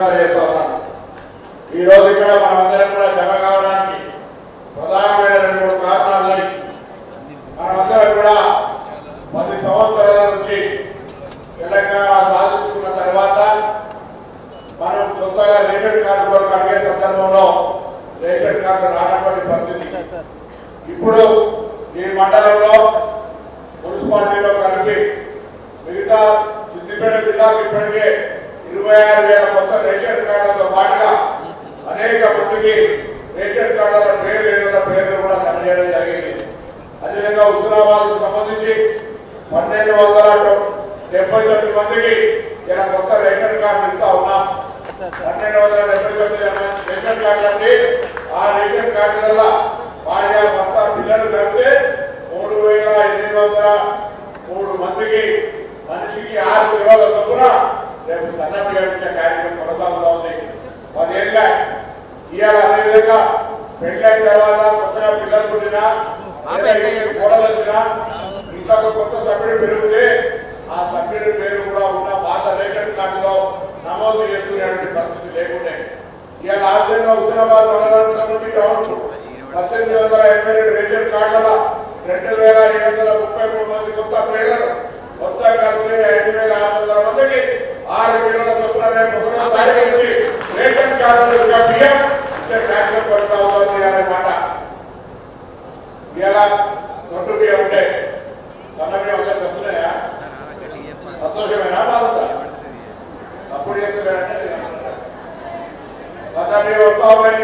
ఈ రోజు ఇక్కడ మనమందరం కూడా జమ కావడానికి ప్రధానమైన 2-3 కారణాలు ఉన్నాయి. మనమందరం కూడా 10 సంవత్సరాల నుంచి తెలంగాణ సాధించుకున్న తర్వాత మనం కొత్తగా రేషన్ కార్డు కొరకు అడిగే సందర్భంలో రేషన్ కార్డు రానటువంటి పరిస్థితి. ఇప్పుడు ఈ మండలంలో మున్సిపాలిటీలో కలిపి మిగతా సిద్దిపేట జిల్లాకు ఇప్పటికే 26,000 కొత్త రేషన్ కార్డులతో పాటుగా అనేక మందికి రేషన్ కార్డుల పేర్లు కూడా అందజేయడం జరిగింది. అదేవిధంగా హుస్నాబాద్కు సంబంధించి 1,279 మందికి ఇలా కొత్త రేషన్ కార్డు ఇస్తా ఉన్నాం. 1,279 రేషన్ కార్డులు అంటే ఆ రేషన్ కార్డుల భార్య భర్త పిల్లలు కలిపితే 3,803 మందికి మనిషికి 6 కిలోల చొప్పున రేపు సన్నబియ్యం ఇచ్చే కార్యక్రమం కొనసాగుతా ఉంది. 10 ఏళ్ళ ఇవాళ అదేవిధంగా పెళ్ళైన తర్వాత కొత్తగా పిల్లలు పుట్టినా గోడలు వచ్చినా ఇంకొక కొత్త సభ్యుడు పెరిగితే ఆ సభ్యుడి పేరు కూడా ఉన్న పాత రేషన్ కార్డులో నమోదు చేసుకునేటువంటి పరిస్థితి లేకుండే. ఇవాళ ఆశ్చర్యంగా హుస్నాబాద్ మండలానికి సంబంధించి టౌన్ 1882 రేషన్ కార్డుల 2,733 మంది కొత్త పేర్లను కొత్త కలిపి 5,600 మందికి 6 కిలోల చొప్పున రేపు 1వ తారీఖు నుంచి రేషన్ కార్డుల యొక్క బియ్యం ఇచ్చే కార్యక్రమం కొనసాగుతోంది అన్నమాట. ఇలా దొడ్డు బియ్యం ఉంటే సన్న బియ్యం అందరికి వస్తున్నాయా? సంతోషమేనా బాగుందా? అప్పుడు చెప్తున్నారంటే సన్న బియ్యం వస్తా ఉన్నాయి.